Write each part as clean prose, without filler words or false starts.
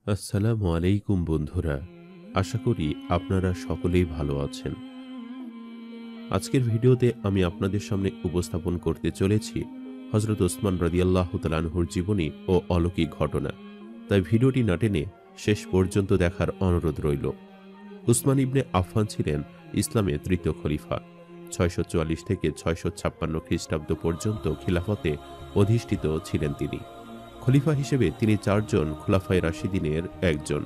আসসালামু আলাইকুম বন্ধুরা, আশা করি আপনারা সকলেই ভালো আছেন। আজকের ভিডিওতে আমি আপনাদের সামনে উপস্থাপন করতে চলেছি হযরত ওসমান রাদিয়াল্লাহু তাআলা আনহুর জীবনী ও অলৌকিক ঘটনা। তাই ভিডিওটি না টেনে শেষ পর্যন্ত দেখার অনুরোধ রইল। উসমান ইবনে আফফান ছিলেন ইসলামের তৃতীয় খলিফা। 644 থেকে 656 খ্রিস্টাব্দ পর্যন্ত খিলাফতে অধিষ্ঠিত ছিলেন তিনি। খলিফা হিসেবে তিনি 4 জন খুলাফায়ে রাশিদিনের একজন।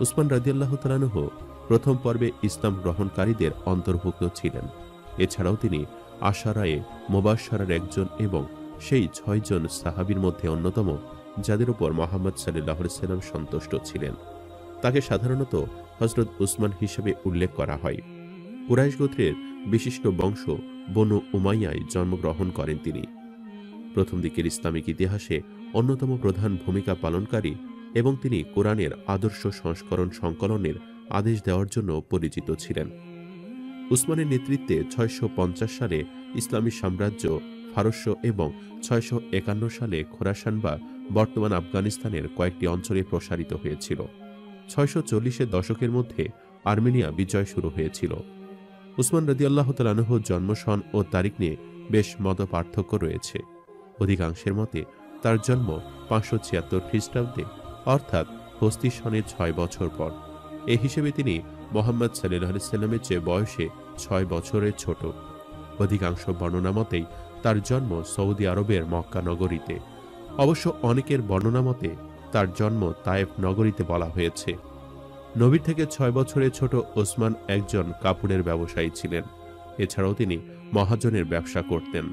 উসমান রাদিয়াল্লাহু তাআলা আনহু প্রথম পর্বে ইসলাম গ্রহণকারীদের অন্তর্ভুক্ত ছিলেন। এছাড়াও তিনি আশারায়ে মুবাশশারার একজন এবং সেই 6 জন সাহাবীর মধ্যে অন্যতম যাদের উপর মুহাম্মদ সাল্লাল্লাহু আলাইহি ওয়াসাল্লাম সন্তুষ্ট ছিলেন। তাকে সাধারণত হযরত উসমান হিসেবে উল্লেখ করা হয়। কুরাইশ গোত্রের বিশিষ্ট বংশ বনু উমাইয়ায় জন্মগ্রহণ করেন তিনি। প্রথম দিকের ইসলামিক ইতিহাসে অন্যতম প্রধান ভূমিকা পালনকারী এবং তিনি কোরআনের আদর্শ সংস্করণ সংকলনের আদেশ দেওয়ার জন্য পরিচিত ছিলেন। উসমানের নেতৃত্বে 650 সালে ইসলামী সাম্রাজ্য ফারস্য এবং 651 সালে খোরাসান বা বর্তমান আফগানিস্তানের কয়েকটি অঞ্চলে প্রসারিত হয়েছিল। 640-এর দশকের মধ্যে আর্মেনিয়া বিজয় শুরু হয়েছিল। উসমান রাদিয়াল্লাহু তাআলা আনহুর জন্ম সন ও তারিখ নিয়ে বেশ মতপার্থক্য রয়েছে। অধিকাংশের মতে তার জন্ম 576 খ্রিস্টাব্দে, অর্থাৎ হস্তি সনের 6 বছর পর। এ হিসেবে তিনি মুহাম্মদ সাল্লাল্লাহু আলাইহি ওয়াসাল্লামের চেয়ে বয়সে 6 বছরের ছোট। অধিকাংশ বর্ণনা মতেই তার জন্ম সৌদি আরবের মক্কা নগরীতে। অবশ্য অনেকের বর্ণনা মতে তার জন্ম তায়েফ নগরীতে বলা হয়েছে। নবীর থেকে 6 বছরের ছোট ওসমান একজন কাপড়ের ব্যবসায়ী ছিলেন। এছাড়াও তিনি মহাজনের ব্যবসা করতেন,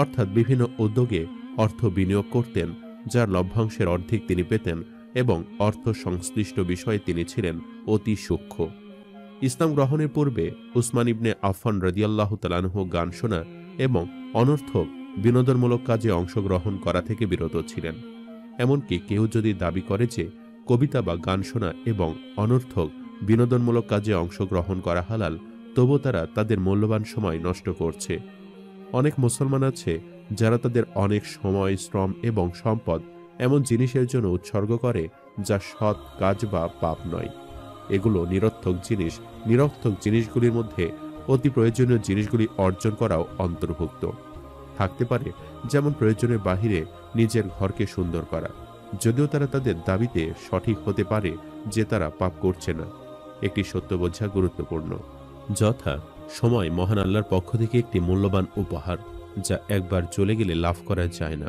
অর্থাৎ বিভিন্ন উদ্যোগে অর্থ বিনিয়োগ করতেন, যার লভ্যাংশের অর্ধেক তিনি পেতেন এবং অর্থ সংশ্লিষ্ট বিষয়ে তিনি ছিলেন অতি সূক্ষ্ম। ইসলাম গ্রহণের পূর্বে উসমান ইবনে আফফান রাদিয়াল্লাহু তাআলা আনহু গান শোনা এবং অনর্থক বিনোদনমূলক কাজে অংশগ্রহণ করা থেকে বিরত ছিলেন। এমনকি কেউ যদি দাবি করে যে কবিতা বা গান শোনা এবং অনর্থক বিনোদনমূলক কাজে অংশগ্রহণ করা হালাল, তবু তারা তাদের মূল্যবান সময় নষ্ট করছে। অনেক মুসলমান আছে যারা তাদের অনেক সময়, শ্রম এবং সম্পদ এমন জিনিসের জন্য উৎসর্গ করে যা সৎ কাজ বা পাপ নয়। এগুলো নিরর্থক জিনিস। নিরর্থক জিনিসগুলির মধ্যে অতি প্রয়োজনীয় জিনিসগুলি অর্জন করাও অন্তর্ভুক্ত থাকতে পারে, যেমন প্রয়োজনের বাহিরে নিজের ঘরকে সুন্দর করা, যদিও তারা তাদের দাবিতে সঠিক হতে পারে যে তারা পাপ করছে না। একটি সত্য বোঝা গুরুত্বপূর্ণ, যথা সময় মহান আল্লাহর পক্ষ থেকে একটি মূল্যবান উপহার, যা একবার চলে গেলে লাভ করা যায় না।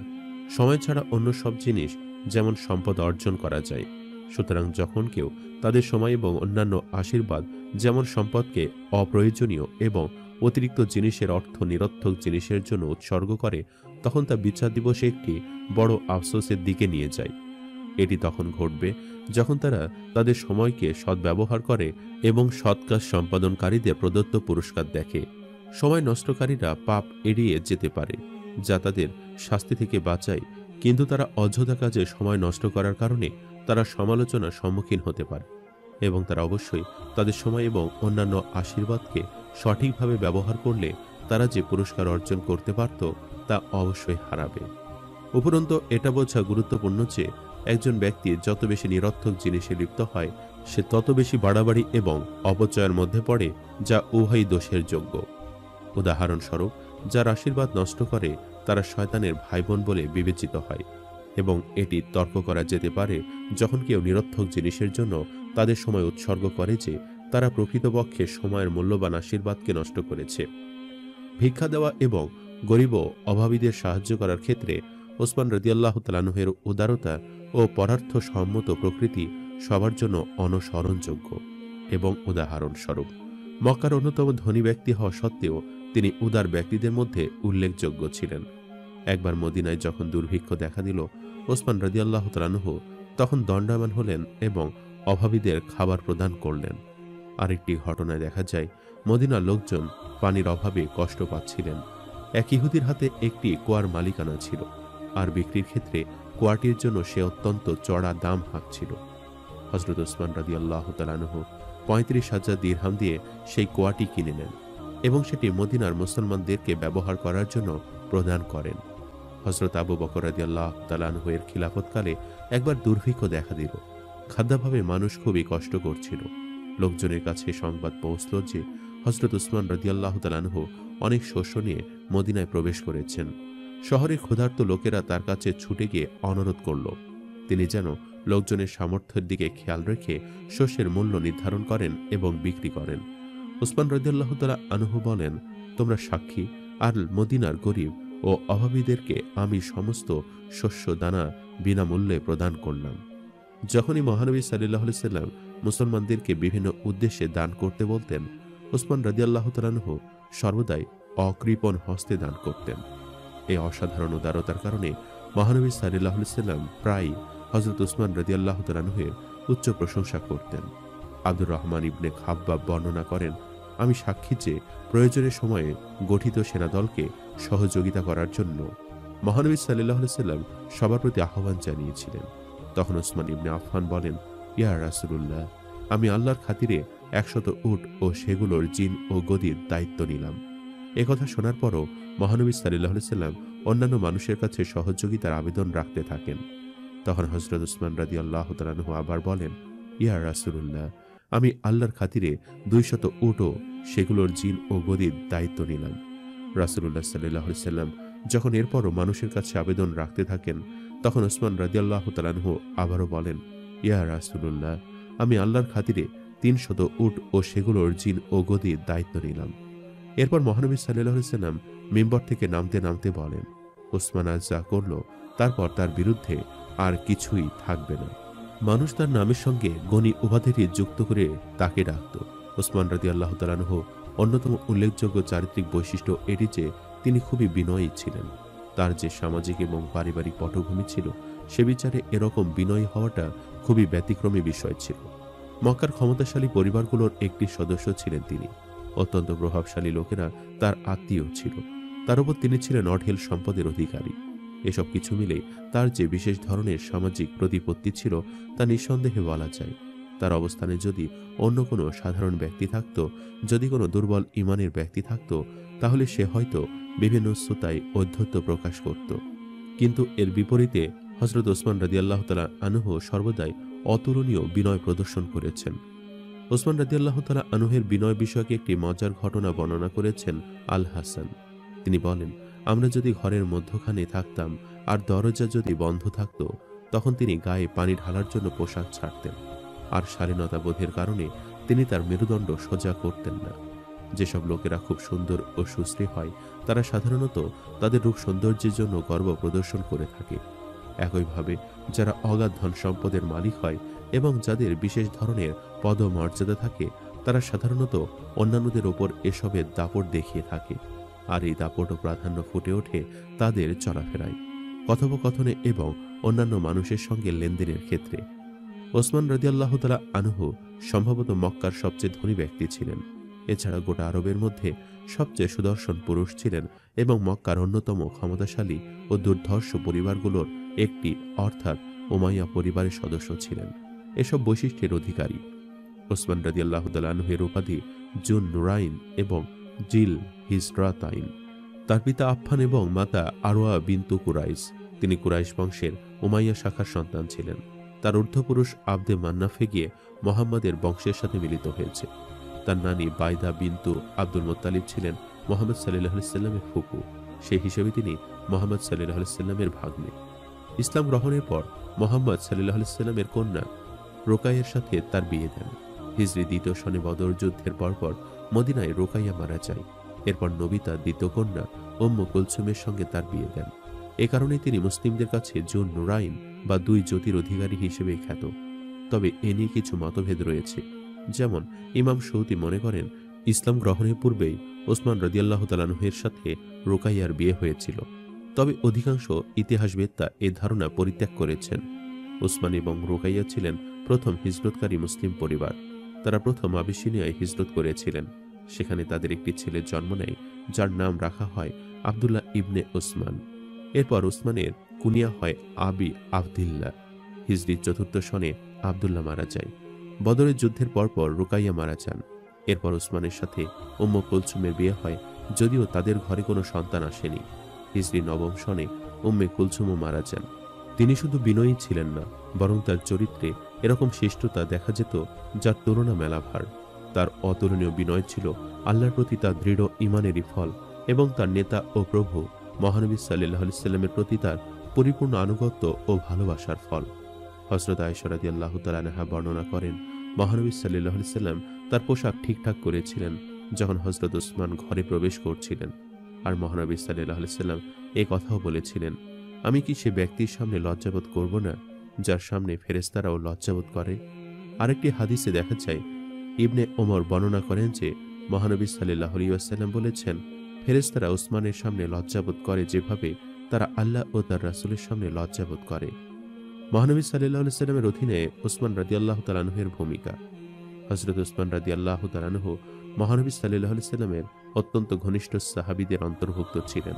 সময় ছাড়া অন্য সব জিনিস যেমন সম্পদ অর্জন করা যায়। সুতরাং যখন কেউ তাদের সময় এবং অন্যান্য আশীর্বাদ যেমন সম্পদকে অপ্রয়োজনীয় এবং অতিরিক্ত জিনিসের অর্থ নিরর্থক জিনিসের জন্য উৎসর্গ করে, তখন তা বিচার দিবসে একটি বড় আফসোসের দিকে নিয়ে যায়। এটি তখন ঘটবে যখন তারা তাদের সময়কে সদ্ব্যবহার করে এবং সৎ কাজ সম্পাদনকারীদের প্রদত্ত পুরস্কার দেখে। সময় নষ্টকারীরা পাপ এড়িয়ে যেতে পারে, যা তাদের শাস্তি থেকে বাঁচায়, কিন্তু তারা অযথা কাজে সময় নষ্ট করার কারণে তারা সমালোচনার সম্মুখীন হতে পারে এবং তারা অবশ্যই তাদের সময় এবং অন্যান্য আশীর্বাদকে সঠিকভাবে ব্যবহার করলে তারা যে পুরস্কার অর্জন করতে পারত তা অবশ্যই হারাবে। উপরন্তু এটা বোঝা গুরুত্বপূর্ণ যে একজন ব্যক্তি যত বেশি নিরর্থক জিনিসে লিপ্ত হয়, সে তত বেশি বাড়াবাড়ি এবং অপচয়ের মধ্যে পড়ে, যা উভয়ই দোষের যোগ্য। উদাহরণস্বরূপ, যার আশীর্বাদ নষ্ট করে তারা শয়তানের ভাইবোন বলে বিবেচিত হয় এবং এটি তর্ক করা যেতে পারে যখন কেউ নিরর্থক জিনিসের জন্য তাদের সময় উৎসর্গ করে যে তারা প্রকৃতপক্ষে সময়ের মূল্যবান আশীর্বাদকে নষ্ট করেছে। ভিক্ষা দেওয়া এবং গরিব ও অভাবীদের সাহায্য করার ক্ষেত্রে ওসমান রাদিয়াল্লাহু তাআলা আনহুর উদারতা ও পরার্থ সম্মত প্রকৃতি সবার জন্য অনুসরণযোগ্য এবং উদাহরণস্বরূপ। মক্কার অন্যতম ধনী ব্যক্তি হওয়া সত্ত্বেও তিনি উদার ব্যক্তিদের মধ্যে উল্লেখযোগ্য ছিলেন। একবার মদিনায় যখন দুর্ভিক্ষ দেখা দিল, ওসমান রাদিয়াল্লাহু তাআলা আনহু তখন দণ্ডায়মান হলেন এবং অভাবীদের খাবার প্রদান করলেন। আরেকটি ঘটনায় দেখা যায় মদিনার লোকজন পানির অভাবে কষ্ট পাচ্ছিলেন। এক ইহুদির হাতে একটি কুয়ার মালিকানা ছিল, আর বিক্রির ক্ষেত্রে কুয়াটির জন্য সে অত্যন্ত চড়া দাম হাঁকছিল। হযরত ওসমান রাদিয়াল্লাহু তাআলা আনহু 35,000 দিরহাম দিয়ে সেই কুয়াটি কিনে নেন এবং সেটি মদিনার মুসলমানদেরকে ব্যবহার করার জন্য প্রদান করেন। হযরত আবু বকর রাদিয়াল্লাহু তাআলা আনহু এর খিলাফতকালে একবার দুর্ভিক্ষ দেখা দিল। খাদ্যাভাবে মানুষ খুবই কষ্ট করছিল। লোকজনের কাছে সংবাদ পৌঁছল যে হযরত উসমান রাদিয়াল্লাহু তাআলা আনহু অনেক শস্য নিয়ে মদিনায় প্রবেশ করেছেন। শহরের ক্ষুধার্ত লোকেরা তার কাছে ছুটে গিয়ে অনুরোধ করল তিনি যেন লোকজনের সামর্থ্যের দিকে খেয়াল রেখে শস্যের মূল্য নির্ধারণ করেন এবং বিক্রি করেন। উসমান রাদিয়াল্লাহু তাআলা আনহু বলেন, তোমরা সাক্ষী, আর মদিনার গরিব ও অভাবীদেরকে আমি সমস্ত শস্য দানা বিনামূল্যে প্রদান করলাম। যখনই মহানবী সাল্লাল্লাহু আলাইহি সাল্লাম মুসলমানদেরকে বিভিন্ন উদ্দেশ্যে দান করতে বলতেন, উসমান রাদিয়াল্লাহু তাআলা আনহু সর্বদাই অকৃপণ হস্তে দান করতেন। এই অসাধারণ উদারতার কারণে মহানবী সাল্লাল্লাহু আলাইহি সাল্লাম প্রায় হযরত উসমান রাদিয়াল্লাহু তাআলা আনহুর উচ্চ প্রশংসা করতেন। আব্দুর রহমান ইবনে খাব্বাব বর্ণনা করেন, আমি সাক্ষী যে প্রয়োজনের সময়ে গঠিত সেনাদলকে সহযোগিতা করার জন্য মহানবী সাল্লাল্লাহু আলাইহি সাল্লাম সবার প্রতি আহ্বান জানিয়েছিলেন। তখন উসমান ইবনে আফফান বলেন, ইয়া রাসূলুল্লাহ, আমি আল্লাহর খাতিরে 100 উট ও সেগুলোর জিন ও গদির দায়িত্ব নিলাম। একথা শোনার পরও মহানবী সাল্লাল্লাহু আলাইহি সাল্লাম অন্যান্য মানুষের কাছে সহযোগিতার আবেদন রাখতে থাকেন। তখন হযরত উসমান রাদিয়াল্লাহু তাআলা আনহু আবার বলেন, ইয়া রাসূলুল্লাহ, আমি আল্লাহর খাতিরে 200 উট ও সেগুলোর জিন ও গদির দায়িত্ব নিলাম। রাসূলুল্লাহ সাল্লাল্লাহু আলাইহি সাল্লাম যখন এরপরও মানুষের কাছে আবেদন রাখতে থাকেন, তখন উসমান রাদিয়াল্লাহু তাআলা আনহু আবারও বলেন, ইয়া রাসূলুল্লাহ, আমি আল্লাহর খাতিরে 300 উট ও সেগুলোর জিন ও গদির দায়িত্ব নিলাম। এরপর মহানবী সাল্লাল্লাহু আলাইহি সাল্লাম মিম্বর থেকে নামতে নামতে বলেন, উসমান আজ যা করল তারপর তার বিরুদ্ধে আর কিছুই থাকবে না। মানুষ তার নামের সঙ্গে গণী উপাধিটি যুক্ত করে তাকে ডাকত। উসমান রাদিয়াল্লাহু তাআলা আনহু অন্যতম উল্লেখযোগ্য চারিত্রিক বৈশিষ্ট্য এটি যে তিনি খুবই বিনয়ী ছিলেন। তার যে সামাজিক এবং পারিবারিক পটভূমি ছিল, সে বিচারে এরকম বিনয়ী হওয়াটা খুবই ব্যতিক্রমী বিষয় ছিল। মক্কার ক্ষমতাশালী পরিবারগুলোর একটি সদস্য ছিলেন তিনি। অত্যন্ত প্রভাবশালী লোকেরা তার আত্মীয় ছিল। তার উপর তিনি ছিলেন অঢেল সম্পদের অধিকারী। এসব কিছু মিলে তার যে বিশেষ ধরনের সামাজিক প্রতিপত্তি ছিল তা নিঃসন্দেহে বলা যায়। তার অবস্থানে যদি অন্য কোনো সাধারণ ব্যক্তি থাকত, যদি কোনো দুর্বল ইমানের ব্যক্তি থাকত, তাহলে সে হয়তো বিভিন্ন শ্রোতায় ঔদ্ধত্য প্রকাশ করত। কিন্তু এর বিপরীতে হযরত উসমান রাদিয়াল্লাহু তাআলা আনহু সর্বদাই অতুলনীয় বিনয় প্রদর্শন করেছেন। উসমান রাদিয়াল্লাহু তাআলা আনহুর বিনয় বিষয়ক একটি মজার ঘটনা বর্ণনা করেছেন আল হাসান। তিনি বলেন, আমরা যদি ঘরের মধ্যখানে থাকতাম আর দরজা যদি বন্ধ থাকত, তখন তিনি গায়ে পানি ঢালার জন্য পোশাক ছাড়তেন, আর স্বাধীনতা বোধের কারণে তিনি তার মেরুদণ্ড সোজা করতেন না। যেসব লোকেরা খুব সুন্দর ও সুশ্রী হয়, তারা সাধারণত তাদের রূপ সৌন্দর্যের জন্য গর্ব প্রদর্শন করে থাকে। একইভাবে যারা অগাধ ধন সম্পদের মালিক হয় এবং যাদের বিশেষ ধরনের পদমর্যাদা থাকে, তারা সাধারণত অন্যান্যদের ওপর এসবের দাপট দেখিয়ে থাকে। আর এই দাপট ও প্রাধান্য ফুটে ওঠে তাদের চলাফেরায়, কথোপকথনে এবং অন্যান্য মানুষের সঙ্গে লেনদেনের ক্ষেত্রে। ওসমান রাদিয়াল্লাহু তাআলা আনহু সম্ভবত মক্কার সবচেয়ে ধনী ব্যক্তি ছিলেন। এছাড়া গোটা আরবের মধ্যে সবচেয়ে সুদর্শন পুরুষ ছিলেন এবং মক্কার অন্যতম ক্ষমতাশালী ও দুর্ধর্ষ পরিবারগুলোর একটি অর্থাৎ উমাইয়া পরিবারের সদস্য ছিলেন। এসব বৈশিষ্ট্যের অধিকারী ওসমান রাদিয়াল্লাহু তাআলা আনহুর উপাধি জুন নুরাইন এবং জিল হিজরাতাইন। তার পিতা আফফান এবং মাতা আরওয়া বিনতু কুরাইশ। তিনি কুরাইশ বংশের উমাইয়া শাখার সন্তান ছিলেন। তার ঊর্ধ্বপুরুষ আবদে মান্নাফে গিয়ে মোহাম্মদের বংশের সাথে মিলিত হয়েছে। তার নানি বাইদা বিনতু আব্দুল মুত্তালিব ছিলেন মুহাম্মদ সাল্লাল্লাহু আলাইহি সাল্লামের ফুপু। সেই হিসেবে তিনি মুহাম্মদ সাল্লাল্লাহু আলাইহি সাল্লামের ভাগ্নে। ইসলাম গ্রহণের পর মুহাম্মদ সাল্লাল্লাহু আলাইহি সাল্লামের কন্যা রোকাইয়ার সাথে তার বিয়ে দেন। হিজরি 2 সনে বদর যুদ্ধের পরপর মদিনায় রোকাইয়া মারা যায়। এরপর নবী তার দ্বিতীয় কন্যা উম্মু কুলসুমের সঙ্গে তার বিয়ে দেন। এ কারণে তিনি মুসলিমদের কাছে জুন নুরাইন বা 2 জ্যোতির অধিকারী হিসেবে খ্যাত। তবে এ নিয়ে কিছু মতভেদ রয়েছে। যেমন ইমাম সৌদি মনে করেন ইসলাম গ্রহণের পূর্বেই ওসমান রাদিয়াল্লাহু তাআলা আনহুর সাথে রোকাইয়ার বিয়ে হয়েছিল। তবে অধিকাংশ ইতিহাসবেত্তা এ ধারণা পরিত্যাগ করেছেন। ওসমান এবং রোকাইয়া ছিলেন প্রথম হিজরতকারী মুসলিম পরিবার। তারা প্রথম আবিসিনিয়ায় হিজরত করেছিলেন। সেখানে তাদের একটি ছেলের জন্ম নেয়, যার নাম রাখা হয় আব্দুল্লাহ ইবনে ওসমান। এরপর ওসমানের কুনিয়া হয় আবি আবদিল্লাহ। হিজরি 4 সনে আবদুল্লাহ মারা যায়। বদরের যুদ্ধের পরপর রুকাইয়া মারা যান। এরপর ওসমানের সাথে উম্মু কুলসুমের বিয়ে হয়, যদিও তাদের ঘরে কোনো সন্তান আসেনি। হিজরি 9 সনে উম্মে কুলসুমও মারা যান। তিনি শুধু বিনয়ী ছিলেন না, বরং তার চরিত্রে এরকম শিষ্টতা দেখা যেত যার তুলনা মেলাভার। তার অতুলনীয় বিনয় ছিল আল্লাহর প্রতি তার দৃঢ় ঈমানেরই ফল এবং তার নেতা ও প্রভু মহানবী সাল্লাল্লাহু আলাইহি সাল্লামের প্রতি তার পরিপূর্ণ আনুগত্য ও ভালোবাসার ফল। হযরত আয়েশা রাদিয়াল্লাহু তাআলা আনহা বর্ণনা করেন, মহানবী সাল্লাল্লাহু আলাইহি সাল্লাম তার পোশাক ঠিকঠাক করেছিলেন যখন হযরত ওসমান ঘরে প্রবেশ করছিলেন। আর মহানবী সাল্লাল্লাহু আলাইহি সাল্লাম এই কথাও বলেছিলেন, আমি কি সে ব্যক্তির সামনে লজ্জাবোধ করব না যার সামনে ফেরেশতারাও লজ্জাবোধ করে। আরেকটি হাদিসে দেখা যায়, ইবনে ওমর বর্ণনা করেন যে মহানবী সাল্লাল্লাহু আলাইহি ওয়াসাল্লাম বলেছেন, ফেরেশতারা ওসমানের সামনে লজ্জাবোধ করে যেভাবে তারা আল্লাহ ও তার রাসূলের সামনে লজ্জাবোধ করে। মহানবী সাল্লাল্লাহু আলাইহি সাল্লামের অধীনে ওসমান রাদিয়াল্লাহু তাআলা আনহুর ভূমিকা। হযরত ওসমান রাদিয়াল্লাহু তাআলা আনহু মহানবী সাল্লাল্লাহু আলাইহি সাল্লামের অত্যন্ত ঘনিষ্ঠ সাহাবীদের অন্তর্ভুক্ত ছিলেন।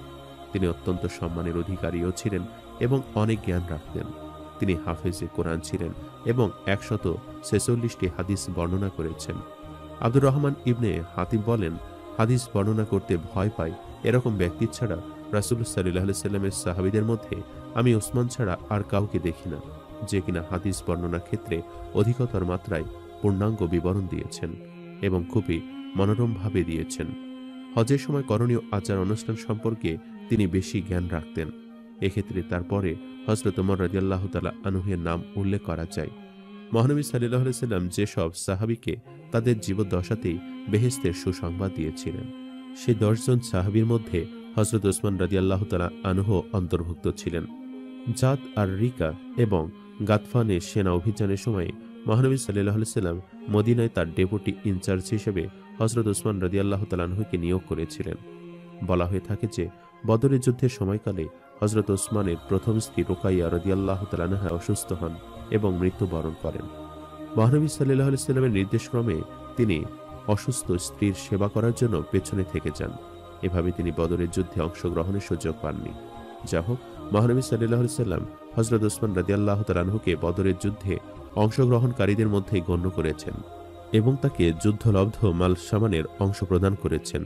তিনি অত্যন্ত সম্মানের অধিকারীও ছিলেন এবং অনেক জ্ঞান রাখতেন। তিনি হাফেজে কোরআন ছিলেন এবং 146টি হাদিস বর্ণনা করেছেন। আব্দুর রহমান ইবনে হাতিম বলেন, হাদিস বর্ণনা করতে ভয় পাই এরকম ব্যক্তি ছাড়া রাসূলুল্লাহ সাল্লাল্লাহু আলাইহি সাল্লামের সাহাবীদের মধ্যে আমি ওসমান ছাড়া আর কাউকে দেখি না, যে কিনা হাদিস বর্ণনার ক্ষেত্রে অধিকতর মাত্রায় পূর্ণাঙ্গ বিবরণ দিয়েছেন এবং খুবই মনোরমভাবে দিয়েছেন। হজের সময় করণীয় আচার অনুষ্ঠান সম্পর্কে তিনি বেশি জ্ঞান রাখতেন। এক্ষেত্রে তারপরে হযরত ওমর রাদিয়াল্লাহু তাআলা আনহুর নাম উল্লেখ করা যায়। মহানবী সাল্লাল্লাহু আলাইহি সাল্লাম যেসব সাহাবীকে তাদের জীবদ্দশাতেই বেহেশতের সুসংবাদ দিয়েছিলেন, সেই 10 জন সাহাবীর মধ্যে হযরত ওসমান রাদিয়াল্লাহু তাআলা আনহু অন্তর্ভুক্ত ছিলেন। জাত আর রিকা এবং গাতফানের সেনা অভিযানের সময় মহানবী সাল্লাল্লাহু আলাইহি সাল্লাম মদিনায় তার ডেপুটি ইনচার্জ হিসেবে হযরত ওসমান রাদিয়াল্লাহু তাআলা আনহুকে নিয়োগ করেছিলেন। বলা হয়ে থাকে যে বদরের যুদ্ধের সময়কালে হযরত ওসমানের প্রথম স্ত্রী রুকাইয়া রাদিয়াল্লাহু তাআলা আনহা অসুস্থ হন এবং মৃত্যুবরণ করেন। মহানবী সাল্লাল্লাহু আলাইহি সাল্লামের নির্দেশক্রমে তিনি অসুস্থ স্ত্রীর সেবা করার জন্য পেছনে থেকে যান। এভাবে তিনি বদরের যুদ্ধে অংশগ্রহণের সুযোগ পাননি। যা হোক, মহানবী সাল্লাল্লাহু আলাইহি সাল্লাম হযরত ওসমান রাদিয়াল্লাহু তাআলা আনহুকে বদরের যুদ্ধে অংশগ্রহণকারীদের মধ্যে গণ্য করেছেন এবং তাকে যুদ্ধলব্ধ মাল সামানের অংশ প্রদান করেছেন।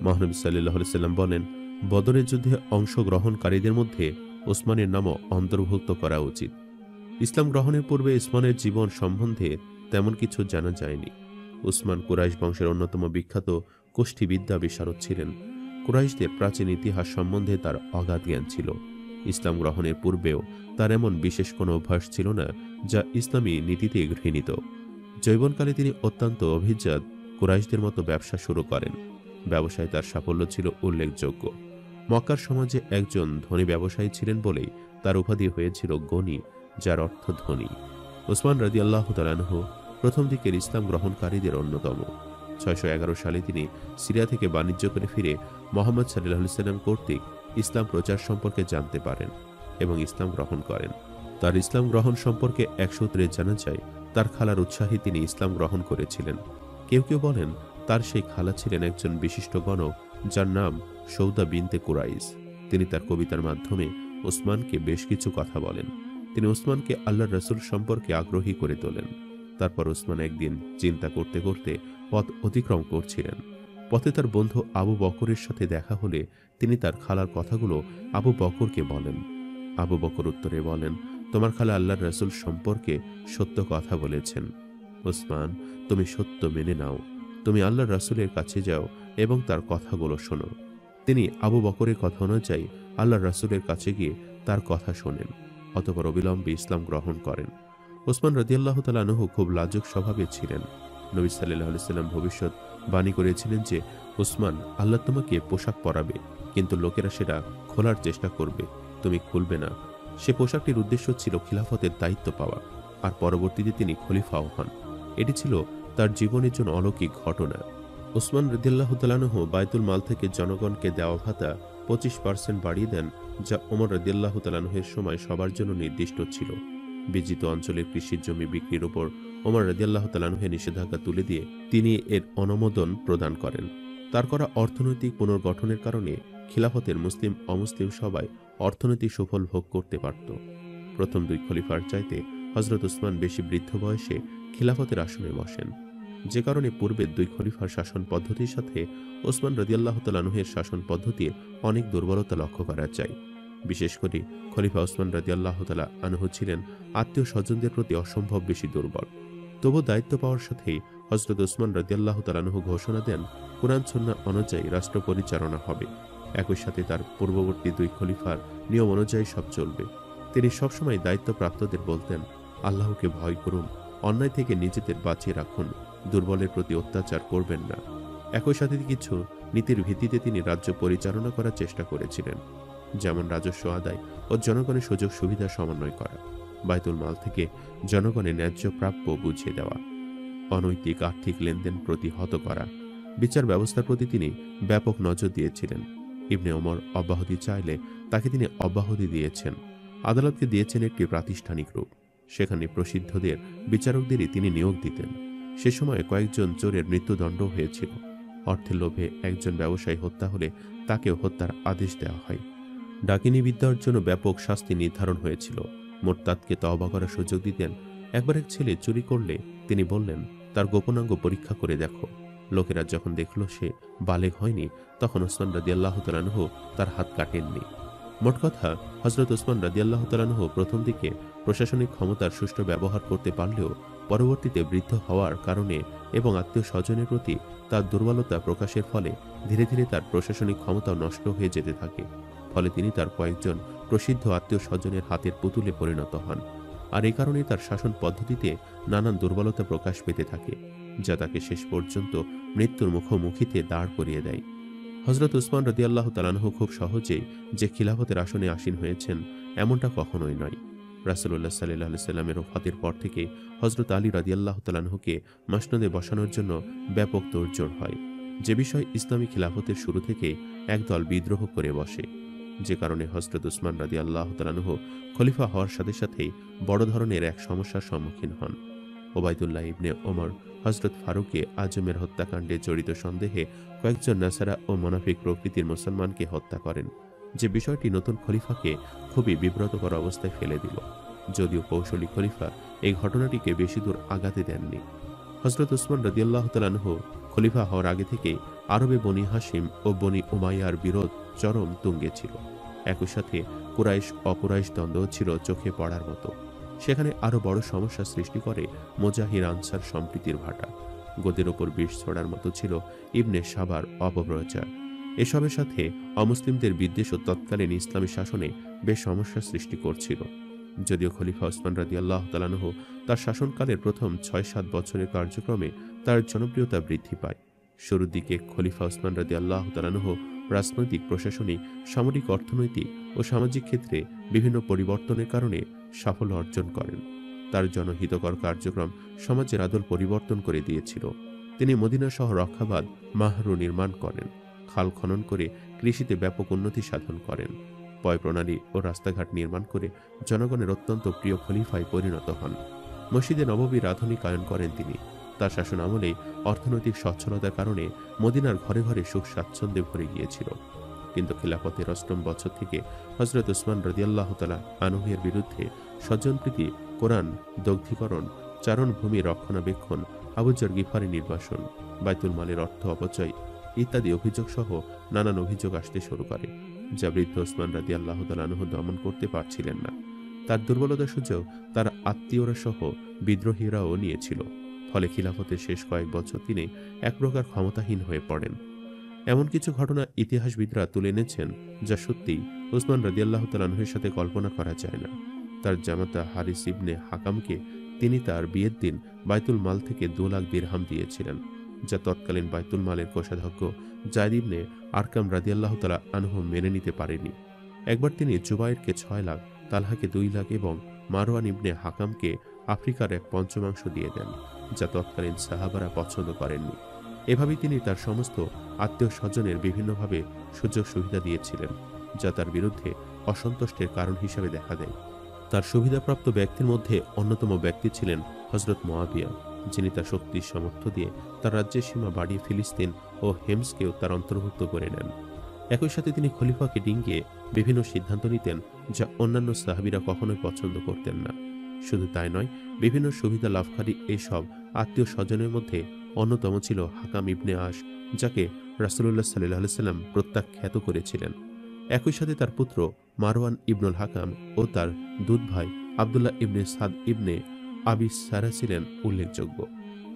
মহানবী সাল্লাল্লাহু আলাইহি সাল্লাম বলেন, বদরের যুদ্ধে অংশগ্রহণকারীদের মধ্যে ওসমানের নামও অন্তর্ভুক্ত করা উচিত। ইসলাম গ্রহণের পূর্বে ওসমানের জীবন সম্বন্ধে তেমন কিছু জানা যায়নি। ওসমান কুরাইশ বংশের অন্যতম বিখ্যাত কোষ্ঠীবিদ্যা বিশারদ ছিলেন। কুরাইশদের প্রাচীন ইতিহাস সম্বন্ধে তার অগাধ জ্ঞান ছিল। ইসলাম গ্রহণের পূর্বেও তার এমন বিশেষ কোনো অভ্যাস ছিল না যা ইসলামী নীতিতে ঘৃণিত। যৌবনকালে তিনি অত্যন্ত অভিজাত কুরাইশদের মতো ব্যবসা শুরু করেন। ব্যবসায় তার সাফল্য ছিল উল্লেখযোগ্য। মক্কার সমাজে একজন ধনী ব্যবসায়ী ছিলেন বলেই তার উপাধি হয়েছিল গনি, যার অর্থ ধনী। ওসমান রাদিয়াল্লাহু তাআলা আনহু প্রথম দিকের ইসলাম গ্রহণকারীদের অন্যতম। 611 সালে তিনি সিরিয়া থেকে বাণিজ্য করে ফিরে মুহাম্মদ সাল্লাল্লাহু আলাইহি সাল্লাম কর্তৃক ইসলাম প্রচার সম্পর্কে জানতে পারেন এবং ইসলাম গ্রহণ করেন। তার ইসলাম গ্রহণ সম্পর্কে এক সূত্রে জানা যায়, তার খালার উৎসাহে তিনি ইসলাম গ্রহণ করেছিলেন। কেউ কেউ বলেন তার সেই খালা ছিলেন একজন বিশিষ্ট গণক যার নাম সৌদা বিনতে কুরাইশ। তিনি তার কবিতার মাধ্যমে ওসমানকে বেশ কিছু কথা বলেন। তিনি ওসমানকে আল্লাহর রাসূল সম্পর্কে আগ্রহী করে তোলেন। তারপর ওসমান একদিন চিন্তা করতে করতে পথ অতিক্রম করছিলেন। পথে তার বন্ধু আবু বকরের সাথে দেখা হলে তিনি তার খালার কথাগুলো আবু বকরকে বলেন। আবু বকর উত্তরে বলেন, তোমার খালা আল্লাহর রাসূল সম্পর্কে সত্য কথা বলেছেন। ওসমান, তুমি সত্য মেনে নাও। তুমি আল্লাহর রাসূলের কাছে যাও এবং তার কথাগুলো শোনো। তিনি আবু বকরের কথা অনুযায়ী আল্লাহর রাসূলের কাছে গিয়ে তার কথা শোনেন। অতঃপর অবিলম্বে ইসলাম গ্রহণ করেন। ওসমান রাদিয়াল্লাহু তাআলা আনহু খুব লাজুক স্বভাবের ছিলেন। নবী সাল্লাল্লাহু আলাইহি সাল্লাম ভবিষ্যৎ বাণী করেছিলেন যে, ওসমান, আল্লাহ তোমাকে পোশাক পরাবে, কিন্তু লোকেরা সেটা খোলার চেষ্টা করবে, তুমি খুলবে না। সে পোশাকটির উদ্দেশ্য ছিল খিলাফতের দায়িত্ব পাওয়া, আর পরবর্তীতে তিনি খলিফাও হন। এটি ছিল তার জীবনের জন্য অলৌকিক ঘটনা। ওসমান রাদিয়াল্লাহু তাআলা আনহু বায়তুল মাল থেকে জনগণকে দেওয়া ভাতা 25% বাড়িয়ে দেন, যা ওমর রাদিয়াল্লাহু তাআলা আনহুর সময় সবার জন্য নির্দিষ্ট ছিল। বিজিত অঞ্চলের কৃষির জমি বিক্রির উপর ওমর রাদিয়াল্লাহু তাআলা আনহু নিষেধাজ্ঞা তুলে দিয়ে তিনি এর অনুমোদন প্রদান করেন। তার করা অর্থনৈতিক পুনর্গঠনের কারণে খিলাফতের মুসলিম অমুসলিম সবাই অর্থনৈতিক সুফল ভোগ করতে পারত। প্রথম 2 খলিফার চাইতে হযরত ওসমান বেশি বৃদ্ধ বয়সে খিলাফতের আসনে বসেন, যে কারণে পূর্বের 2 খলিফার শাসন পদ্ধতির সাথে ওসমান রাদিয়াল্লাহু তাআলা আনহুর শাসন পদ্ধতির অনেক দুর্বলতা লক্ষ্য করা যায়। বিশেষ করে খলিফা ওসমান রাদিয়াল্লাহু তাআলা আনহু ছিলেন আত্মীয় স্বজনদের প্রতি অসম্ভব বেশি দুর্বল। তবু দায়িত্ব পাওয়ার সাথেই হযরত ওসমান রাদিয়াল্লাহু তাআলা আনহু ঘোষণা দেন কুরআন সুন্নাহ অনুযায়ী রাষ্ট্র পরিচালনা হবে। একই সাথে তার পূর্ববর্তী দুই খলিফার নিয়ম অনুযায়ী সব চলবে। তিনি সবসময় দায়িত্বপ্রাপ্তদের বলতেন, আল্লাহকে ভয় করুন, অন্যায় থেকে নিজেদের বাঁচিয়ে রাখুন, দুর্বলের প্রতি অত্যাচার করবেন না। একই সাথে কিছু নীতির ভিত্তিতে তিনি রাজ্য পরিচালনা করার চেষ্টা করেছিলেন, যেমন রাজস্ব আদায় ও জনগণের সুযোগ সুবিধা সমন্বয় করা, বাইতুল মাল থেকে জনগণের ন্যায্য প্রাপ্য বুঝিয়ে দেওয়া, অনৈতিক আর্থিক লেনদেন প্রতিহত করা। বিচার ব্যবস্থার প্রতি তিনি ব্যাপক নজর দিয়েছিলেন। ইবনে ওমর অব্যাহতি চাইলে তাকে তিনি অব্যাহতি দিয়েছেন। আদালতকে দিয়েছেন একটি প্রাতিষ্ঠানিক রূপ। সেখানে প্রসিদ্ধদের বিচারকদেরই তিনি নিয়োগ দিতেন। সে সময় কয়েকজন চোরের মৃত্যুদণ্ড হয়েছিল। অর্থের লোভে একজন ব্যবসায়ী হত্যা হলে তাকেও হত্যার আদেশ দেওয়া হয়। ডাকিনী বিদ্যার জন্য ব্যাপক শাস্তি নির্ধারণ হয়েছিল। মোরতাদকে তওবা করার সুযোগ দিতেন। একবার এক ছেলে চুরি করলে তিনি বললেন, তার গোপনাঙ্গ পরীক্ষা করে দেখো। লোকেরা যখন দেখল সে বালেগ হয়নি, তখন ওসমান রাদিয়াল্লাহু তাআলা আনহু তার হাত কাটেননি। মোট কথা, হযরত ওসমান রাদিয়াল্লাহু তাআলা আনহু প্রথম দিকে প্রশাসনিক ক্ষমতার সুষ্ঠু ব্যবহার করতে পারলেও পরবর্তীতে বৃদ্ধ হওয়ার কারণে এবং আত্মীয় স্বজনের প্রতি তার দুর্বলতা প্রকাশের ফলে ধীরে ধীরে তার প্রশাসনিক ক্ষমতাও নষ্ট হয়ে যেতে থাকে। ফলে তিনি তার কয়েকজন প্রসিদ্ধ আত্মীয় স্বজনের হাতের পুতুলে পরিণত হন। আর এই কারণে তার শাসন পদ্ধতিতে নানান দুর্বলতা প্রকাশ পেতে থাকে, যা তাকে শেষ পর্যন্ত মৃত্যুর মুখোমুখিতে দাঁড় করিয়ে দেয়। হযরত ওসমান রাদিয়াল্লাহু তাআলা আনহু খুব সহজেই যে খিলাফতের আসনে আসীন হয়েছেন এমনটা কখনোই নয়। রাসূলুল্লাহ সাল্লাল্লাহু আলাইহি ওয়াসাল্লামের ওফাতের পর থেকে হযরত আলী রাদিয়াল্লাহু তাআলা আনহুকে মাসনদে বসানোর জন্য ব্যাপক তোড়জোড় হয়, যে বিষয় ইসলামী খিলাফতের শুরু থেকে একদল বিদ্রোহ করে বসে, যে কারণে হযরত ওসমান রাদিয়াল্লাহু তাআলা আনহু খলিফা হওয়ার সাথে সাথেই বড় ধরনের এক সমস্যার সম্মুখীন হন। ওবায়দুল্লাহ ইবনে ওমর হযরত ফারুকে আজমের হত্যাকাণ্ডে জড়িত সন্দেহে কয়েকজন নাসারা ও মুনাফিক প্রকৃতির মুসলমানকে হত্যা করেন, যে বিষয়টি নতুন খলিফাকে খুবই বিব্রতকর অবস্থায় ফেলে দিল। যদিও কৌশলী খলিফা এই ঘটনাটিকে বেশি দূর আগাতে দেননি। হযরত ওসমান রাদিয়াল্লাহু তাআলা আনহু খলিফা হওয়ার আগে থেকে আরবে বনি হাশিম ও বনি উমাইয়ার বিরোধ চরম তুঙ্গে ছিল। একই সাথে কুরাইশ অকুরাইশ দ্বন্দ্ব ছিল চোখে পড়ার মতো। সেখানে আরো বড় সমস্যা সৃষ্টি করে মুজাহির আনসার সম্প্রীতির ভাটা। গদির ওপর বিষ ছড়ার মতো ছিল ইবনে সাবার অপপ্রচার। এসবের সাথে অমুসলিমদের বিদ্বেষ ও তৎকালীন ইসলামী শাসনে বেশ সমস্যা সৃষ্টি করছিল। যদিও খলিফা ওসমান রাদিয়াল্লাহু তাআলা আনহু তার শাসনকালের প্রথম ৬-৭ বছরের কার্যক্রমে তার জনপ্রিয়তা বৃদ্ধি পায়। শুরুর দিকে খলিফা ওসমান রাদিয়াল্লাহু তাআলা আনহু রাজনৈতিক, প্রশাসনিক, সামরিক, অর্থনৈতিক ও সামাজিক ক্ষেত্রে বিভিন্ন পরিবর্তনের কারণে সাফল্য অর্জন করেন। তার জনহিতকর কার্যক্রম সমাজের আদল পরিবর্তন করে দিয়েছিল। তিনি মদিনা শহর রক্ষাবাদ মাহরু নির্মাণ করেন, খাল খনন করে কৃষিতে ব্যাপক উন্নতি সাধন করেন, পয় প্রণালী ও রাস্তাঘাট নির্মাণ করে জনগণের অত্যন্ত প্রিয় খলিফায় পরিণত হন। মসজিদে নববীর আধুনিকায়ন করেন তিনি। তার শাসন আমলেই অর্থনৈতিক সচ্ছলতার কারণে মদিনার ঘরে ঘরে সুখ স্বাচ্ছন্দ্যে ভরে গিয়েছিল। কিন্তু খিলাফতের অষ্টম বছর থেকে হযরত ওসমান রাদিয়াল্লাহু তাআলা আনহুর বিরুদ্ধে স্বজনপ্রীতি, কোরআন দগ্ধীকরণ, চারণভূমি রক্ষণাবেক্ষণ, আবু যর গিফারি নির্বাসন, বাইতুল মালের অর্থ অপচয় ইত্যাদি অভিযোগ সহ নানান অভিযোগ আসতে শুরু করে, যা বৃদ্ধ ওসমান রাদিয়াল্লাহু তাআলা আনহু দমন করতে পারছিলেন না। তার দুর্বলতা সুযোগ তার আত্মীয়রা সহ বিদ্রোহীরাও নিয়েছিল। ফলে খিলাফতের শেষ কয়েক বছর তিনি এক প্রকার ক্ষমতাহীন হয়ে পড়েন। এমন কিছু ঘটনা ইতিহাসবিদরা তুলে এনেছেন যা সত্যিই ওসমান রাদিয়াল্লাহু তাআলা আনহুর সাথে কল্পনা করা যায় না। তার জামাতা হারিস ইবনে হাকামকে তিনি তার বিয়ের দিন বাইতুল মাল থেকে 2 লাখ দিরহাম দিয়েছিলেন, যা তৎকালীন বাইতুল মালের কোষাধ্যক্ষ যায়েদ ইবনে আরকাম রাদিয়াল্লাহু তাআলা আনহু মেনে নিতে পারেনি। একবার তিনি জুবাইরকে 6 লাখ, তালহাকে 2 লাখ এবং মারওয়ান ইবনে হাকামকে আফ্রিকার এক পঞ্চমাংশ দিয়ে দেন, যা তৎকালীন সাহাবারা পছন্দ করেননি। এভাবেই তিনি তার সমস্ত আত্মীয় স্বজনের বিভিন্নভাবে সুযোগ সুবিধা দিয়েছিলেন, যা তার বিরুদ্ধে অসন্তুষ্টের কারণ হিসেবে দেখা দেয়। তার সুবিধাপ্রাপ্ত ব্যক্তির মধ্যে অন্যতম ব্যক্তি ছিলেন হযরত মুয়াবিয়া, যিনি তার শক্তির সামর্থ্য দিয়ে তার রাজ্যের সীমা বাড়িয়ে ফিলিস্তিন ও হেমসকেও তার অন্তর্ভুক্ত করে নেন। একই সাথে তিনি খলিফাকে ডিঙ্গিয়ে বিভিন্ন সিদ্ধান্ত নিতেন, যা অন্যান্য সাহাবীরা কখনোই পছন্দ করতেন না। শুধু তাই নয়, বিভিন্ন সুবিধা লাভকারী এইসব আত্মীয় স্বজনের মধ্যে অন্যতম ছিল হাকাম ইবনে আশ, যাকে রাসূলুল্লাহ সাল্লাল্লাহু আলাইহি ওয়াসাল্লাম প্রত্যাখ্যাত করেছিলেন। একই সাথে তার পুত্র মারওয়ান ইবনুল হাকাম ও তার দুধ ভাই আবদুল্লাহ ইবনে সাদ ইবনে আবি সারা ছিলেন উল্লেখযোগ্য।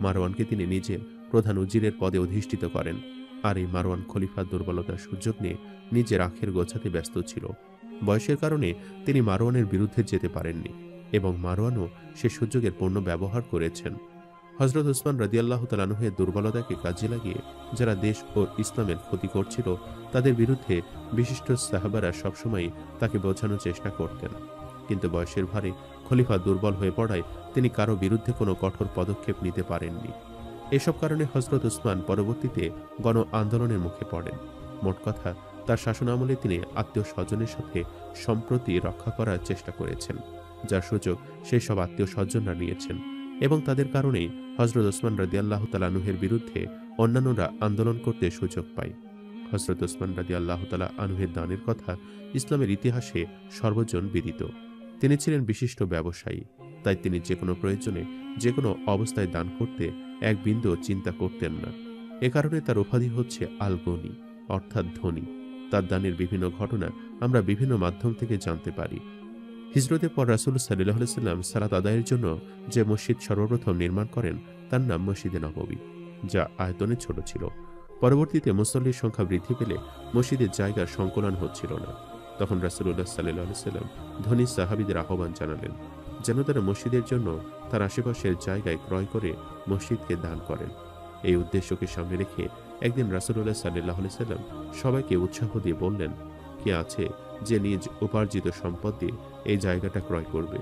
মারওয়ানকে তিনি নিজের প্রধান উজিরের পদে অধিষ্ঠিত করেন। আর এই মারওয়ান খলিফার দুর্বলতার সুযোগ নিয়ে নিজের আখের গোছাতে ব্যস্ত ছিল। বয়সের কারণে তিনি মারওয়ানের বিরুদ্ধে যেতে পারেননি এবং মারওয়ানও সে সুযোগের পূর্ণ ব্যবহার করেছেন। হযরত উসমান রাদিয়াল্লাহু তাআলা আনহু-এর দুর্বলতাকে কাজে লাগিয়ে যারা দেশ ও ইসলামের ক্ষতি করছিল তাদের বিরুদ্ধে বিশিষ্ট সাহাবারা সবসময় তাকে বোঝানোর চেষ্টা করতেন। কিন্তু বয়সের ভারে খলিফা দুর্বল হয়ে পড়ায় তিনি কারো বিরুদ্ধে কোনো কঠোর পদক্ষেপ নিতে পারেননি। এসব কারণে হযরত উসমান পরবর্তীতে গণ আন্দোলনের মুখে পড়েন। মোট কথা, তার শাসনামলে তিনি আত্মীয় স্বজনের সাথে সম্প্রতি রক্ষা করার চেষ্টা করেছেন, যার সুযোগ সেই সব আত্মীয় স্বজনরা নিয়েছেন এবং তাদের কারণেই হযরত উসমান রাদিয়াল্লাহু তাআলা আনহু-এর বিরুদ্ধে অন্যান্যরা আন্দোলন করতে সুযোগ পায়। হযরত উসমান রাদিয়াল্লাহু তাআলা আনহু-এর দানের কথা ইসলামের ইতিহাসে সর্বজন বিদিত। তিনি ছিলেন বিশিষ্ট ব্যবসায়ী, তাই তিনি যে কোনো প্রয়োজনে যে কোনো অবস্থায় দান করতে এক বিন্দু চিন্তা করতেন না। এ কারণে তার উপাধি হচ্ছে আল গনি, অর্থাৎ ধনী। তার দানের বিভিন্ন ঘটনা আমরা বিভিন্ন মাধ্যম থেকে জানতে পারি। হিজরতের পর রাসূল সাল্লাল্লাহু আলাইহি ওয়াসাল্লাম সালাত আদায়ের জন্য যে মসজিদ সর্বপ্রথম নির্মাণ করেন তার নাম মসজিদে নববী, যা আয়তনে ছোট ছিল। পরবর্তীতে মুসল্লির সংখ্যা বৃদ্ধি পেলে মসজিদের জায়গার সংকুলান হচ্ছিল না। তখন রাসূলুল্লাহ সাল্লাল্লাহু আলাইহি ওয়াসাল্লাম ধনী সাহাবীদের আহ্বান জানালেন যেন তারা মসজিদের জন্য তার আশেপাশের জায়গায় ক্রয় করে মসজিদকে দান করেন। এই উদ্দেশ্যকে সামনে রেখে একদিন রাসূলুল্লাহ সাল্লাল্লাহু আলাইহি ওয়াসাল্লাম সবাইকে উৎসাহ দিয়ে বললেন, কে আছে যে নিজ উপার্জিত সম্পদ দিয়ে এই জায়গাটা ক্রয় করবে?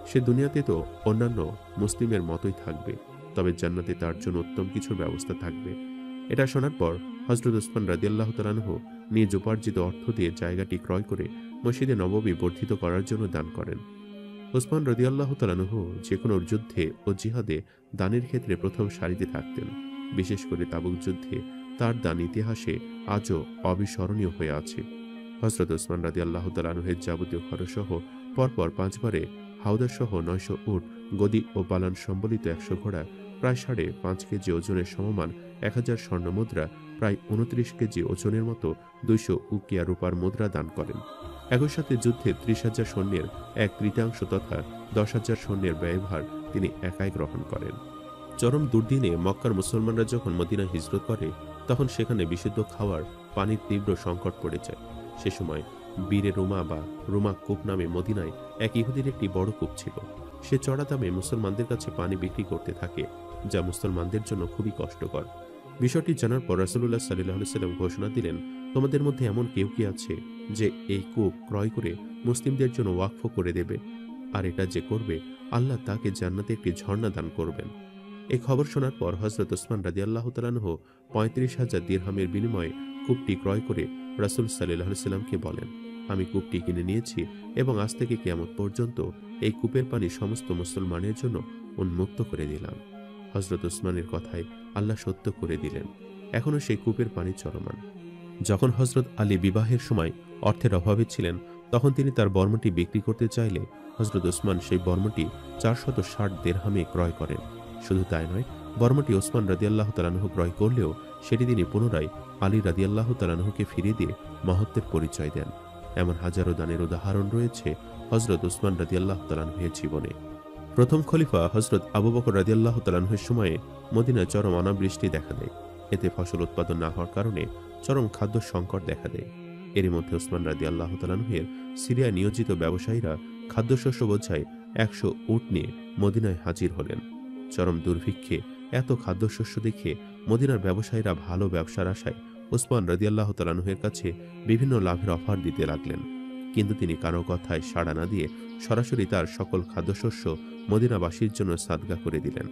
সে দুনিয়াতে তো অন্যান্য মুসলিমের মতোই থাকবে, তবে জান্নাতে তার জন্য উত্তম কিছুর ব্যবস্থা থাকবে। এটা শোনার পর হযরত উসমান রাদিয়াল্লাহু তাআলা আনহু নিজ উপার্জিত অর্থ দিয়ে জায়গাটি ক্রয় করে মসজিদে নববী বর্ধিত করার জন্য দান করেন। উসমান রাদিয়াল্লাহু তাআলা আনহু যে কোনো যুদ্ধে ও জিহাদে দানের ক্ষেত্রে প্রথম সারিতে থাকতেন। বিশেষ করে তাবুক যুদ্ধে তার দান ইতিহাসে আজও অবিস্মরণীয় হয়ে আছে। হযরত উসমান রাদিয়াল্লাহু তাআলা আনহু-এর যাবতীয় খরচসহ পরপর 5 বারে হাওদাসহ 900 উট, গদি ও পালান সম্বলিত 100 ঘোড়া, প্রায় 5.5 কেজি ওজনের সমমান 1000 স্বর্ণ মুদ্রা, প্রায় 29 কেজি ওজনের মতো 200 উকিয়া রূপার মুদ্রা দান করেন। একই সাথে যুদ্ধে 30,000 সৈন্যের 1/3 তথা 10,000 সৈন্যের ব্যয়ভার তিনি একাই গ্রহণ করেন। চরম দুর্দিনে মক্কার মুসলমানরা যখন মদিনায় হিজরত করে তখন সেখানে বিশুদ্ধ খাওয়ার পানির তীব্র সংকট পড়ে যায়। সে সময় বীরে রুমা বা রুমা কূপ নামে মদিনায় এক ইহুদির একটি বড় কূপ ছিল। সে চড়া দামে মুসলমানদের কাছে পানি বিক্রি করতে থাকে, যা মুসলমানদের জন্য খুবই কষ্টকর। বিষয়টি জানার পর রাসূলুল্লাহ সাল্লাল্লাহু আলাইহি ওয়াসাল্লাম ঘোষণা দিলেন, তোমাদের মধ্যে এমন কেউ কি আছে যে এই কূপ ক্রয় করে মুসলিমদের জন্য ওয়াকফ করে দেবে? আর এটা যে করবে, আল্লাহ তাকে জান্নাতে একটি ঝর্ণা দান করবেন। এই খবর শোনার পর হযরত উসমান রাদিয়াল্লাহু তাআলা আনহু 35,000 দিরহামের বিনিময়ে কূপটি ক্রয় করে রাসূল সাল্লাল্লাহু আলাইহি ওয়াসাল্লামকে বলেন, আমি কূপটি কিনে নিয়েছি এবং আজ থেকে কিয়ামত পর্যন্ত এই কূপের পানি সমস্ত মুসলমানের জন্য উন্মুক্ত করে দিলাম। হযরত উসমানের কথায় আল্লাহ সত্য করে দিলেন। এখনও সেই কূপের পানি চলমান। যখন হযরত আলী বিবাহের সময় অর্থের অভাবে ছিলেন, তখন তিনি তার বর্মটি বিক্রি করতে চাইলে হযরত উসমান সেই বর্মটি 460 দিরহামে ক্রয় করেন। শুধু তাই নয়, বর্মটি ওসমান রাদিয়াল্লাহু তাআলা আনহু ক্রয় করলেও সেটি তিনি পুনরায় আলী রাদিয়াল্লাহু তাআলা আনহুকে ফিরিয়ে দিয়ে মহত্বের পরিচয় দেন। এমন হাজারো দানের উদাহরণ রয়েছে হযরত উসমান রাদিয়াল্লাহু তাআলা আনহুর জীবনে। প্রথম খলিফা হযরত আবু বকর রাদিয়াল্লাহু তাআলা আনহুর সময়ে মদিনায় চরম অনাবৃষ্টি দেখা দেয়। এতে ফসল উৎপাদন না হওয়ার কারণে চরম খাদ্য সংকট দেখা দেয়। এরই মধ্যে উসমান রাদিয়াল্লাহু তাআলা আনহুর সিরিয়ায় নিয়োজিত ব্যবসায়ীরা খাদ্যশস্য বোঝাই 100 উট নিয়ে মদিনায় হাজির হলেন। চরম দুর্ভিক্ষে এত খাদ্যশস্য দেখে মদিনার ব্যবসায়ীরা ভালো ব্যবসার আশায় উসমান রাদিয়াল্লাহু তাআলা আনহুর কাছে বিভিন্ন লাভের অফার দিতে লাগলেন। কিন্তু তিনি কারো কথায় সাড়া না দিয়ে সরাসরি তার সকল খাদ্যশস্য মদিনাবাসীর জন্য সাদকা করে দিলেন।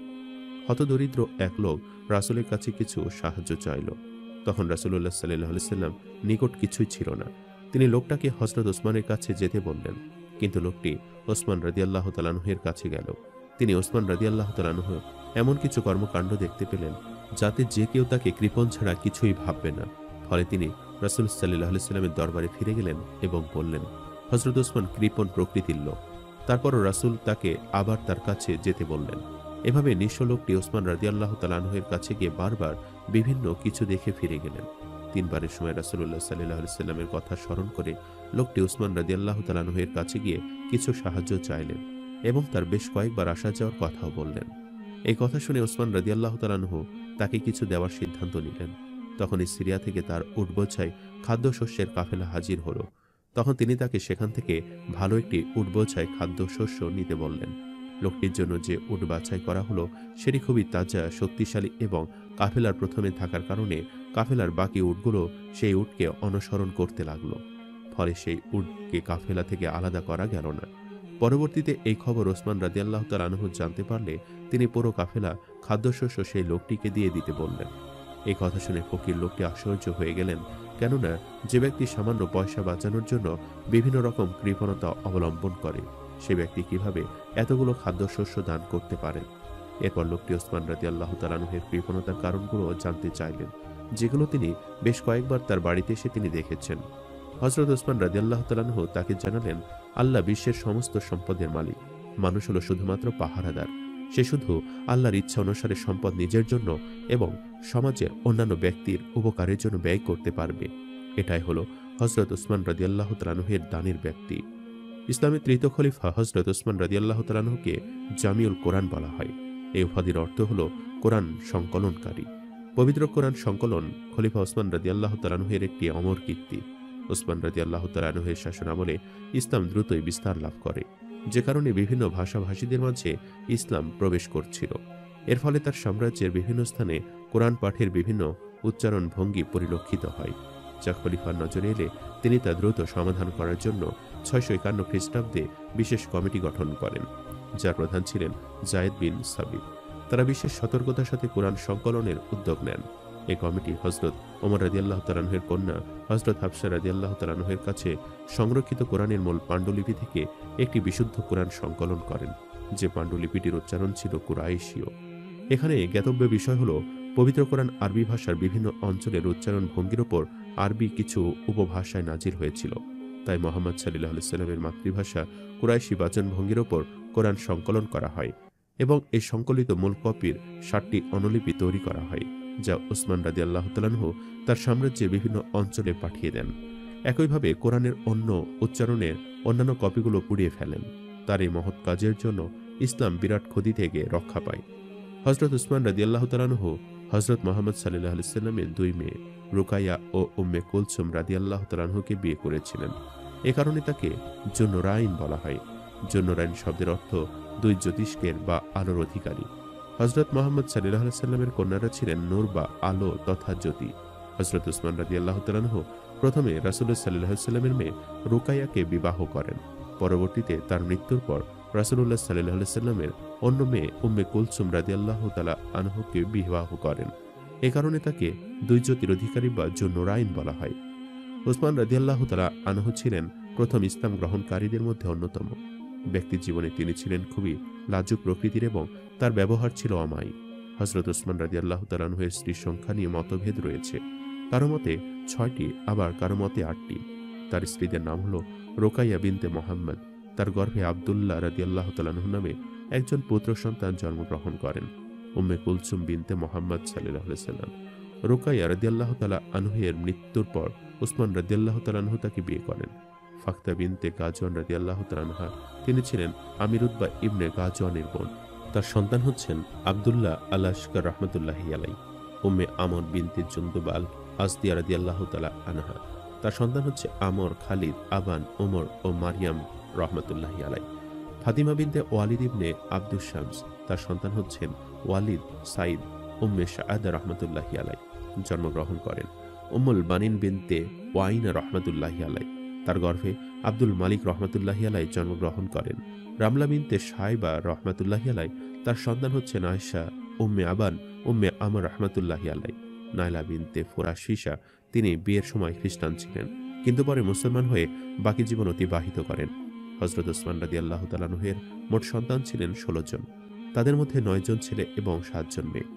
হতদরিদ্র এক লোক রাসূলের কাছে কিছু সাহায্য চাইল। তখন রাসূলুল্লাহ সাল্লাল্লাহু আলাইহি ওয়াসাল্লাম নিকট কিছুই ছিল না। তিনি লোকটাকে হযরত ওসমানের কাছে যেতে বললেন, কিন্তু লোকটি ওসমান রাদিয়াল্লাহু তাআলা আনহুর কাছে গেল। তিনি ওসমান রাদিয়াল্লাহু তাআলা আনহু এমন কিছু কর্মকাণ্ড দেখতে পেলেন যাতে যে কেউ তাকে কৃপণ ছাড়া কিছুই ভাববে না। ফলে তিনি রাসূল সাল্লাল্লাহু আলাইহি ওয়াসাল্লামের দরবারে ফিরে গেলেন এবং বললেন, হযরত ওসমান কৃপণ প্রকৃতির লোক। তারপরও রাসূল তাকে আবার তার কাছে যেতে বললেন। এভাবে নিঃস্ব লোকটি ওসমান রাদিয়াল্লাহু তাআলা আনহুর কাছে গিয়ে বারবার বিভিন্ন কিছু দেখে ফিরে গেলেন। তিনবারের সময় রাসূলুল্লাহ সাল্লাল্লাহু আলাইহি সাল্লামের কথা স্মরণ করে লোকটি উসমান রাদিয়াল্লাহু তাআলা আনহু এর কাছে গিয়ে কিছু সাহায্য চাইলেন এবং তার বেশ কয়েকবার আসা যাওয়ার কথাও বললেন। এই কথা শুনে উসমান রাদিয়াল্লাহু তাআলা আনহু তাকে কিছু দেওয়ার সিদ্ধান্ত নিলেন। তখনই সিরিয়া থেকে তার উট বোঝাই খাদ্যশস্যের কাফেলা হাজির হলো। তখন তিনি তাকে সেখান থেকে ভালো একটি উট বোঝাই খাদ্যশস্য নিতে বললেন। লোকটির জন্য যে উট বাছাই করা হলো সেটি খুবই তাজা, শক্তিশালী এবং কাফেলার প্রথমে থাকার কারণে কাফেলার বাকি উটগুলো সেই উটকে অনুসরণ করতে লাগলো। ফলে সেই উটকে কাফেলা থেকে আলাদা করা গেল না। পরবর্তীতে এই খবর ওসমান রাদিয়াল্লাহু তাআলা আনহু জানতে পারলে তিনি পুরো কাফেলা খাদ্যশস্য সেই লোকটিকে দিয়ে দিতে বললেন। এই কথা শুনে ফকির লোকটি আশ্চর্য হয়ে গেলেন, কেননা যে ব্যক্তি সামান্য পয়সা বাঁচানোর জন্য বিভিন্ন রকম কৃপণতা অবলম্বন করে সে ব্যক্তি কিভাবে এতগুলো খাদ্যশস্য দান করতে পারেন। এরপর লোকটি ওসমান রাদিয়াল্লাহু তাআলা আনহুর কৃপণতার কারণগুলো জানতে চাইলেন, যেগুলো তিনি বেশ কয়েকবার তার বাড়িতে এসে তিনি দেখেছেন। হযরত ওসমান রাদিয়াল্লাহু তাআলা আনহু তাকে জানালেন, আল্লাহ বিশ্বের সমস্ত সম্পদের মালিক, মানুষ হলো শুধুমাত্র পাহারাদার। সে শুধু আল্লাহর ইচ্ছা অনুসারে সম্পদ নিজের জন্য এবং সমাজের অন্যান্য ব্যক্তির উপকারের জন্য ব্যয় করতে পারবে। এটাই হলো হযরত ওসমান রাদিয়াল্লাহু তাআলা আনহুর দানের ব্যক্তি। ইসলামের তৃতীয় খলিফা হযরত ওসমান রাদিয়াল্লাহু তাআলা আনহুকে জামিউল কোরআন বলা হয়। এই উপাধির অর্থ হলো কোরআন সংকলনকারী। পবিত্র কোরআন সংকলন খলিফা ওসমান রাদিয়াল্লাহু তাআলা আনহুর একটি অমর কীর্তি। ওসমান রাদিয়াল্লাহু তাআলা আনহুর শাসনামলে ইসলাম দ্রুতই বিস্তার লাভ করে, যে কারণে বিভিন্ন ভাষাভাষীদের মাঝে ইসলাম প্রবেশ করছিল। এর ফলে তার সাম্রাজ্যের বিভিন্ন স্থানে কোরআন পাঠের বিভিন্ন উচ্চারণ ভঙ্গি পরিলক্ষিত হয়, যা খলিফার নজরে এলে তিনি তা দ্রুত সমাধান করার জন্য 651 খ্রিস্টাব্দে বিশেষ কমিটি গঠন করেন, যার প্রধান ছিলেন যায়েদ বিন সাবিত। তারা বিশেষ সতর্কতার সাথে কোরআন সংকলনের উদ্যোগ নেন। এই কমিটি হযরত ওমর রাদিয়াল্লাহু তাআলা আনহুর কন্যা হযরত হাফসা রাদিয়াল্লাহু তাআলা আনহুর কাছে সংরক্ষিত কোরআনের মূল পাণ্ডুলিপি থেকে একটি বিশুদ্ধ কোরআন সংকলন করেন, যে পাণ্ডুলিপিটির উচ্চারণ ছিল কুরাইশীয়। এখানে জ্ঞাতব্য বিষয় হলো, পবিত্র কোরআন আরবি ভাষার বিভিন্ন অঞ্চলের উচ্চারণ ভঙ্গির ওপর আরবি কিছু উপভাষায় নাজিল হয়েছিল। তাই মুহাম্মদ সাল্লাল্লাহু আলাইহি সাল্লামের মাতৃভাষা কুরাইশী বাচন ভঙ্গির ওপর কোরআন সংকলন করা হয় এবং এই সংকলিত মূল কপির 7টি অনুলিপি তৈরি করা হয়, যা ওসমান রাদিয়াল্লাহু তাআলা আনহু তার সাম্রাজ্যের বিভিন্ন অঞ্চলে পাঠিয়ে দেন। একইভাবে কোরআনের অন্য উচ্চারণের অন্যান্য কপিগুলো পুড়িয়ে ফেলেন। তার এই মহৎ কাজের জন্য ইসলাম বিরাট ক্ষতি থেকে রক্ষা পায়। হযরত উসমান রাদিয়াল্লাহু তাআলা আনহু হযরত মুহাম্মদ সাল্লাল্লাহু আলাইহি সাল্লামের 2 মেয়ে রুকাইয়া ও উম্মে কুলসুম রাদিয়াল্লাহু তাআলা আনহুকে বিয়ে করেছিলেন। এ কারণে তাকে জুন্নুরাইন বলা হয়। জুন্নুরাইন শব্দের অর্থ 2 জ্যোতিষ্কের বা আলোর অধিকারী। হযরত মুহাম্মদ সাল্লাল্লাহু আলাইহি সাল্লামের কন্যারা ছিলেন নূর বা আলো তথা জ্যোতি। হযরত উসমান রাদিয়াল্লাহু তাআলা আনহু প্রথমে রাসূলুল্লাহ সাল্লাল্লাহু আলাইহি সাল্লামের মেয়ে রুকাইয়াকে বিবাহ করেন। পরবর্তীতে তার মৃত্যুর পর রাসূলুল্লাহ সাল্লাল্লাহু আলাইহি সাল্লামের অন্য মেয়ে উম্মে কুলসুম রাদিয়াল্লাহু তাআলা আনহুকে বিবাহ করেন। এ কারণে তাকে 2 জ্যোতির অধিকারী বা জুন্নুরাইন বলা হয়। উসমান রাদিয়াল্লাহু তাআলা আনহু ছিলেন প্রথম ইসলাম গ্রহণকারীদের মধ্যে অন্যতম। ব্যক্তি জীবনে তিনি ছিলেন খুবই লাজুক প্রকৃতির এবং তার ব্যবহার ছিল অমায়িক। হযরত উসমান রাদিয়াল্লাহু তাআলা আনহুর স্ত্রীর সংখ্যা নিয়ে মতভেদ রয়েছে। কারো মতে 6টি, আবার কারো মতে 8টি। তার স্ত্রীদের নাম হলো রুকাইয়া বিনতে মুহাম্মদ। তার গর্ভে আব্দুল্লাহ রাদিয়াল্লাহু তাআলা আনহু নামে একজন পুত্র সন্তান জন্মগ্রহণ করেন। উম্মে কুলসুম বিনতে মুহাম্মদ সাল্লাল্লাহু আলাইহি সাল্লাম। রুকাইয়া রাদিয়াল্লাহু তাআলা আনহুর মৃত্যুর পর উসমান রাদিয়াল্লাহু তাআলা আনহু তাকে বিয়ে করেন। ফাখতা বিনতে গাজওয়ান রাদিয়াল্লাহু তাআলা আনহা, তিনি ছিলেন আমির উতবা ইবনে গাজওয়ানের বোন। তার সন্তান হচ্ছেন আব্দুল্লাহ আল-আশকার রাহমাতুল্লাহি আলাইহি। উম্মে আমর বিনতে জুনদুব আল আসদিয়া রাদিয়াল্লাহু তাআলা আনহা, তার সন্তান হচ্ছে আমর, খালিদ, আবান, ওমর ও মারিয়াম রাহমাতুল্লাহি আলাইহি। ফাতিমা বিনতে ওয়ালিদ ইবনে আব্দুস শামস, তার সন্তান হচ্ছেন ওয়ালিদ, সাইদ, উম্মে শাহাদা রাহমাতুল্লাহি আলাইহি জন্মগ্রহণ করেন। উম্মুল বানিন বিনতে ওয়াইনা রাহমাতুল্লাহি আলাইহি, তার গর্ভে আব্দুল মালিক রাহমাতুল্লাহি আলাইহি জন্মগ্রহণ করেন। রামলা বিনতে সাইবা রাহমাতুল্লাহি আলাইহি, তার সন্তান হচ্ছেন আয়েশা, উম্মে আবান, উম্মে আমর রাহমাতুল্লাহি আলাইহি। নাইলা বিনতে ফুরাশিসা, তিনি বিয়ের সময় খ্রিস্টান ছিলেন, কিন্তু পরে মুসলমান হয়ে বাকি জীবন অতিবাহিত করেন। হযরত উসমান রাদিয়াল্লাহু তাআলা আনহুর মোট সন্তান ছিলেন 16 জন। তাদের মধ্যে 9 জন ছেলে এবং 7 জন মেয়ে।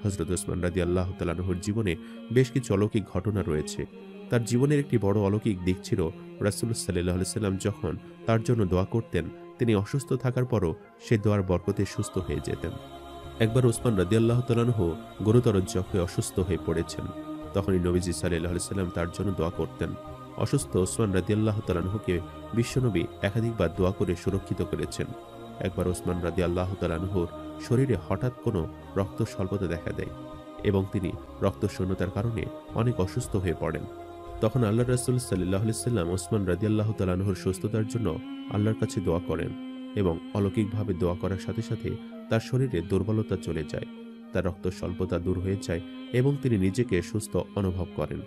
হযরত উসমান রাদিয়াল্লাহু তাআলা আনহুর জীবনে বেশ কিছু অলৌকিক ঘটনা রয়েছে। তার জীবনের একটি বড় অলৌকিক দিক ছিল রাসূলুল্লাহ সাল্লাল্লাহু আলাইহি সাল্লাম যখন তার জন্য দোয়া করতেন, তিনি অসুস্থ থাকার পরও সে দোয়ার বরকতে সুস্থ হয়ে যেতেন। একবার উসমান রাদিয়াল্লাহু তাআলা আনহু গুরুতর যক্ষে অসুস্থ হয়ে পড়েছেন। তখনই নবীজি সাল্লাল্লাহু আলাইহি সাল্লাম তার জন্য দোয়া করতেন। অসুস্থ ওসমান রাদিয়াল্লাহু তাআলা আনহুকে বিশ্বনবী একাধিকবার দোয়া করে সুরক্ষিত করেছেন। একবার ওসমান রাদিয়াল্লাহু তাআলা আনহুর শরীরে হঠাৎ কোনো রক্ত স্বল্পতা দেখা দেয় এবং তিনি রক্তশূন্যতার কারণে অনেক অসুস্থ হয়ে পড়েন। তখন আল্লাহর রাসূল সাল্লাল্লাহু আলাইহি সাল্লাম ওসমান রাদিয়াল্লাহু তাআলা আনহুর সুস্থতার জন্য আল্লাহর কাছে দোয়া করেন এবং অলৌকিকভাবে দোয়া করার সাথে সাথে তার শরীরে দুর্বলতা চলে যায়, তার রক্ত স্বল্পতা দূর হয়ে যায় এবং তিনি নিজেকে সুস্থ অনুভব করেন।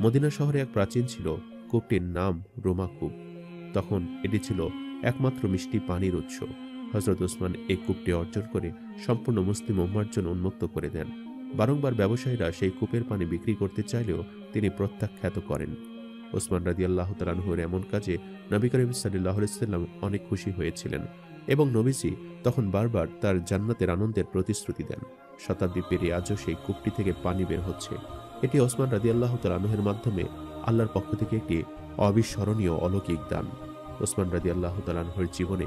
মদিনা শহরে এক প্রাচীন ছিল, কূপটির নাম রোমা কূপ। তখন এটি ছিল একমাত্র মিষ্টি পানির উৎস। হযরত ওসমান এই কূপটি অর্জন করে সম্পূর্ণ মুসলিম উম্মাহর জন্য উন্মুক্ত করে দেন। বারংবার ব্যবসায়ীরা সেই কূপের পানি বিক্রি করতে চাইলেও তিনি প্রত্যাখ্যাত করেন। ওসমান রাদিয়াল্লাহু তাআলা আনহুর এমন কাজে নবী করিম সাল্লাল্লাহু আলাইহি সাল্লাম অনেক খুশি হয়েছিলেন এবং নবীজি তখন বারবার তার জান্নাতের আনন্দের প্রতিশ্রুতি দেন। শতাব্দী পেরিয়ে আজও সেই কূপটি থেকে পানি বের হচ্ছে। এটি ওসমান রাদিয়াল্লাহু তাআলা আনহুর মাধ্যমে আল্লাহর পক্ষ থেকে একটি অবিস্মরণীয় অলৌকিক দান। ওসমান রাদিয়াল্লাহু তাআলা আনহুর জীবনে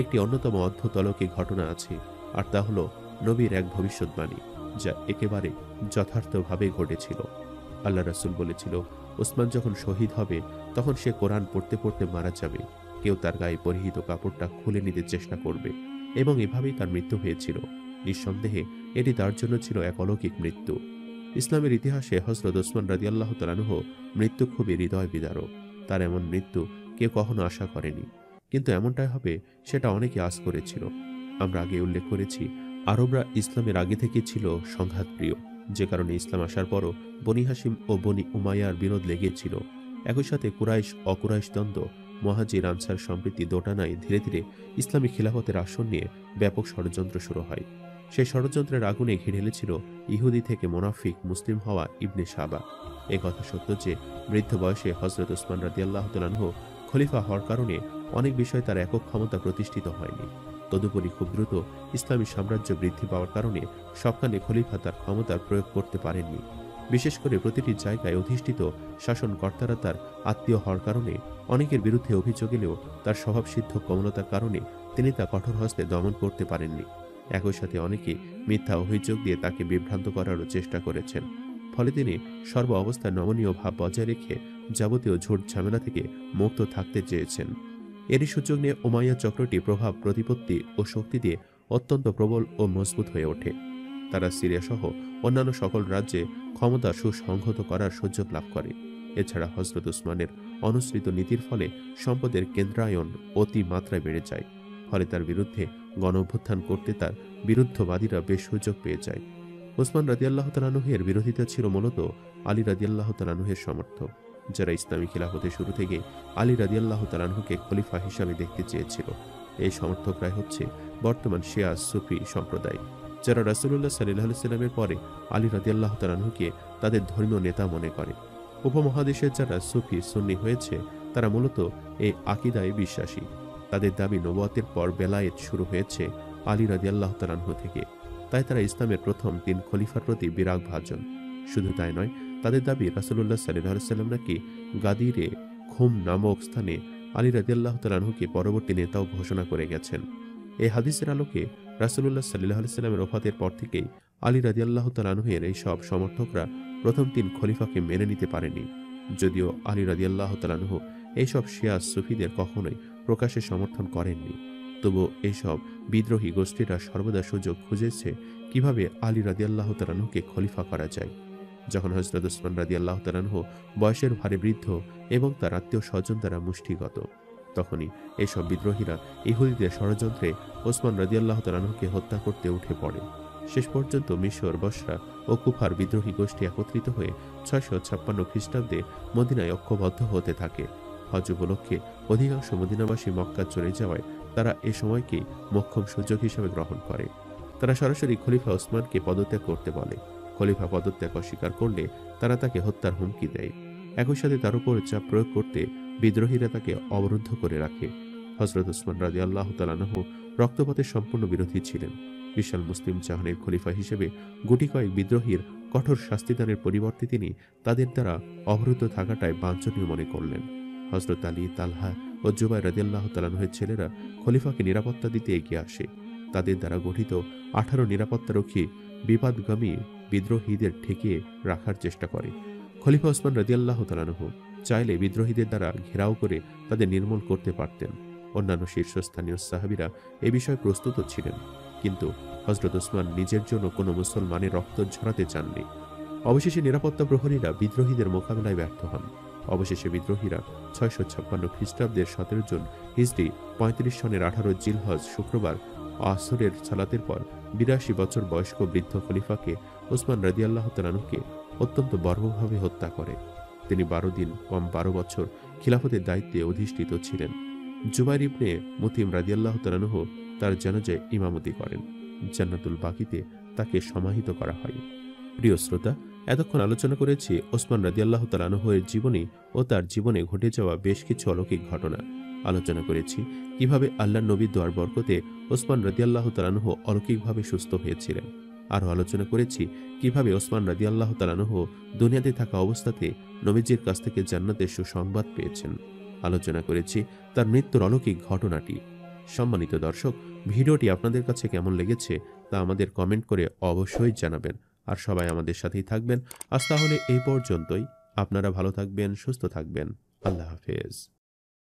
একটি অন্যতম অদ্ভুত অলৌকিক ঘটনা আছে, আর তা হলো নবীর এক ভবিষ্যৎবাণী, যা একেবারে যথার্থভাবে ঘটেছিল। আল্লাহ রাসূল বলেছিল, ওসমান যখন শহীদ হবে তখন সে কোরআন পড়তে পড়তে মারা যাবে। কেউ তার গায়ে পরিহিত কাপড়টা খুলে নিতে চেষ্টা করবে এবং এভাবেই তার মৃত্যু হয়েছিল। নিঃসন্দেহে এটি তার জন্য ছিল এক অলৌকিক মৃত্যু। ইসলামের ইতিহাসে হযরত ওসমান রাদিয়াল্লাহু তাআলা আনহু মৃত্যু খুবই হৃদয় বিদারক। তার এমন মৃত্যু কেউ কখনো আশা করেনি, কিন্তু এমনটাই হবে সেটা অনেকে আশ করেছিল। আমরা আগে উল্লেখ করেছি, আরবরা ইসলামের আগে থেকে ছিল সংঘাতপ্রিয়, যে কারণে ইসলাম আসার পরও বনি হাশিম ও বনি উমাইয়ার বিরোধ লেগেছিল। একই সাথে কুরাইশ অকুরাইশ দ্বন্দ্ব, মুহাজির আনসার সম্প্রীতি দোটানায় ধীরে ধীরে ইসলামী খিলাফতের আসন নিয়ে ব্যাপক ষড়যন্ত্র শুরু হয়। সেই ষড়যন্ত্রের আগুনে ঘিরে ঢেলেছিল ইহুদি থেকে মুনাফিক মুসলিম হওয়া ইবনে সাবা। এ কথা সত্য যে বৃদ্ধ বয়সে হযরত ওসমান রাদিয়াল্লাহু তাআলা আনহু খলিফা হওয়ার কারণে অনেক বিষয়ে তার একক ক্ষমতা প্রতিষ্ঠিত হয়নি। তদুপরি খুব দ্রুত ইসলামী সাম্রাজ্য বৃদ্ধি পাওয়ার কারণে সবখানে খলিফা তার ক্ষমতার প্রয়োগ করতে পারেননি। বিশেষ করে প্রতিটি জায়গায় অধিষ্ঠিত শাসনকর্তারা তার আত্মীয় হওয়ার কারণে অনেকের বিরুদ্ধে অভিযোগ এলেও তার স্বভাবসিদ্ধ কোমলতার কারণে তিনি তা কঠোর হস্তে দমন করতে পারেননি। একই সাথে অনেকে মিথ্যা অভিযোগ দিয়ে তাকে বিভ্রান্ত করারও চেষ্টা করেছেন। ফলে তিনি সর্ব অবস্থায় নমনীয় ভাব বজায় রেখে যাবতীয় ঝুট ঝামেলা থেকে মুক্ত থাকতে চেয়েছেন। এরই সুযোগ নিয়ে উমাইয়া চক্রটি প্রভাব প্রতিপত্তি ও শক্তি দিয়ে অত্যন্ত প্রবল ও মজবুত হয়ে ওঠে। তারা সিরিয়া সহ অন্যান্য সকল রাজ্যে ক্ষমতা সুসংহত করার সুযোগ লাভ করে। এছাড়া হযরত ওসমানের অনুসৃত নীতির ফলে সম্পদের কেন্দ্রায়ন অতি মাত্রায় বেড়ে যায়। ফলে তার বিরুদ্ধে গণঅভ্যুত্থান করতে তার বিরুদ্ধবাদীরা বেশ সুযোগ পেয়ে যায়। ওসমান রাদিয়াল্লাহু তাআলা আনহুর বিরোধিতা ছিল মূলত আলী রাদিয়াল্লাহু তাআলা আনহুর সমর্থক, যারা ইসলামী খিলাফতের শুরু থেকে আলী রাদিয়াল্লাহু তাআলা আনহুকে খলিফা হিসাবে দেখতে চেয়েছিল। এই সমর্থকরাই হচ্ছে বর্তমান শিয়া সুফি সম্প্রদায়, যারা রাসূলুল্লাহ সাল্লাল্লাহু আলাইহি ওয়াসাল্লামের পরে আলী রাদিয়াল্লাহু তাআলা আনহুকে তাদের ধর্মীয় নেতা মনে করে। উপমহাদেশের যারা সুফি সুন্নি হয়েছে তারা মূলত এই আকীদায় বিশ্বাসী। তাদের দাবি নবুয়তের পর বেলায়েত শুরু হয়েছে আলী রাদিয়াল্লাহু তাআলা আনহু থেকে। তাই তারা ইসলামের প্রথম 3 খলিফার প্রতি বিরাগ ভাজন। শুধু তাই নয়, তাদের দাবি রাসূলুল্লাহ সাল্লাল্লাহু আলাইহি ওয়াসাল্লাম নাকি গাদিরে খুম নামক স্থানে আলী রাদিয়াল্লাহু তাআলা আনহুকে পরবর্তী নেতাও ঘোষণা করে গেছেন। এই হাদিসের আলোকে রাসূলুল্লাহ সাল্লাল্লাহু আলাইহি ওয়াসাল্লামের ওফাতের পর থেকেই আলী রাদিয়াল্লাহু তাআলা আনহুর এই সব সমর্থকরা প্রথম 3 খলিফাকে মেনে নিতে পারেনি। যদিও আলী রাদিয়াল্লাহু তাআলা আনহু এইসব শিয়া সুফিদের কখনোই প্রকাশ্যে সমর্থন করেননি, তবু এইসব বিদ্রোহী গোষ্ঠীরা সর্বদা সুযোগ খুঁজেছে কিভাবে আলী রাদিয়াল্লাহু তাআলা আনহুকে খলিফা করা যায়। যখন হযরত ওসমান রাদিয়াল্লাহু তাআলা আনহু বয়সের ভারে বৃদ্ধ এবং তার আত্মীয় স্বজন দ্বারা মুষ্টিগত, তখনই এইসব বিদ্রোহীরা ইহুদিদের ষড়যন্ত্রে ওসমান রাদিয়াল্লাহু তাআলা আনহুকে হত্যা করতে উঠে পড়ে। শেষ পর্যন্ত মিশর, বসরা ও কুফার বিদ্রোহী গোষ্ঠী একত্রিত হয়ে 656 খ্রিস্টাব্দে মদিনায় ঐক্যবদ্ধ হতে থাকে। হজ উপলক্ষে অধিকাংশ মদিনাবাসী মক্কা চলে যাওয়ায় তারা এ সময়কে মোক্ষম সুযোগ হিসেবে গ্রহণ করে। তারা সরাসরি খলিফা ওসমানকে পদত্যাগ করতে বলে। খলিফা পদত্যাগ অস্বীকার করলে তারা তাকে হত্যার হুমকি দেয়। একই সাথে তার উপর চাপ প্রয়োগ করতে বিদ্রোহীরা তাকে অবরুদ্ধ করে রাখে। হযরত ওসমান রাদিয়াল্লাহু তাআলা আনহু রক্তপাতের সম্পূর্ণ বিরোধী ছিলেন। বিশাল মুসলিম জাহানের খলিফা হিসেবে গুটি কয়েক বিদ্রোহীর কঠোর শাস্তিদানের পরিবর্তে তিনি তাদের দ্বারা অবরুদ্ধ থাকাটাই বাঞ্ছনীয় মনে করলেন। হযরত আলী, তালহা ও জুবাইর রাদিয়াল্লাহু তাআলা আনহুর ছেলেরা খলিফাকে নিরাপত্তা দিতে এগিয়ে আসে। তাদের দ্বারা গঠিত 18 নিরাপত্তারক্ষী বিবাদগামী বিদ্রোহীদের ঠেকিয়ে রাখার চেষ্টা করে। খলিফা ওসমান রাদিয়াল্লাহু তাআলা আনহু চাইলে বিদ্রোহীদের দ্বারা ঘেরাও করে তাদের নির্মূল করতে পারতেন। অন্যান্য শীর্ষস্থানীয় সাহাবীরা এ বিষয়ে প্রস্তুত ছিলেন, কিন্তু হযরত ওসমান নিজের জন্য কোনো মুসলমানের রক্ত ঝরাতে চাননি। অবশেষে নিরাপত্তা প্রহরীরা বিদ্রোহীদের মোকাবেলায় ব্যর্থ হন। অবশেষে বিদ্রোহীরা 656 খ্রিস্টাব্দের 17 জুন হিজরি 35 সনের 18 জিলহজ শুক্রবার আসরের সালাতের পর 82 বছর বয়স্ক বৃদ্ধ খলিফাকে ওসমান রাদিয়াল্লাহু তাআলা আনহুকে অত্যন্ত বর্বরভাবে হত্যা করে। তিনি 12 দিন কম 12 বছর খিলাফতের দায়িত্বে অধিষ্ঠিত ছিলেন। জুবাইর ইবনে মুতিম রাদিয়াল্লাহু তাআলা আনহু তার জানাজায় ইমামতি করেন। জান্নাতুল বাকিতে তাকে সমাহিত করা হয়। প্রিয় শ্রোতা, এতক্ষণ আলোচনা করেছি ওসমান রাদিয়াল্লাহু তাআলা আনহু এর জীবনী ও তার জীবনে ঘটে যাওয়া বেশ কিছু অলৌকিক ঘটনা। আলোচনা করেছি কিভাবে আল্লাহর নবীর দোয়ার বরকতে ওসমান রাদিয়াল্লাহু তাআলা আনহু অলৌকিকভাবে সুস্থ হয়েছিলেন। আরও আলোচনা করেছি কিভাবে ওসমান রাদিয়াল্লাহু তাআলা আনহু দুনিয়াতে থাকা অবস্থাতে নবীজির কাছ থেকে জান্নাতের সুসংবাদ পেয়েছেন। আলোচনা করেছি তার মৃত্যুর অলৌকিক ঘটনাটি। সম্মানিত দর্শক, ভিডিওটি আপনাদের কাছে কেমন লেগেছে তা আমাদের কমেন্ট করে অবশ্যই জানাবেন। আর সবাই আমাদের সাথেই থাকবেন। আজ তাহলে এই পর্যন্তই। আপনারা ভালো থাকবেন, সুস্থ থাকবেন। আল্লাহ হাফেজ।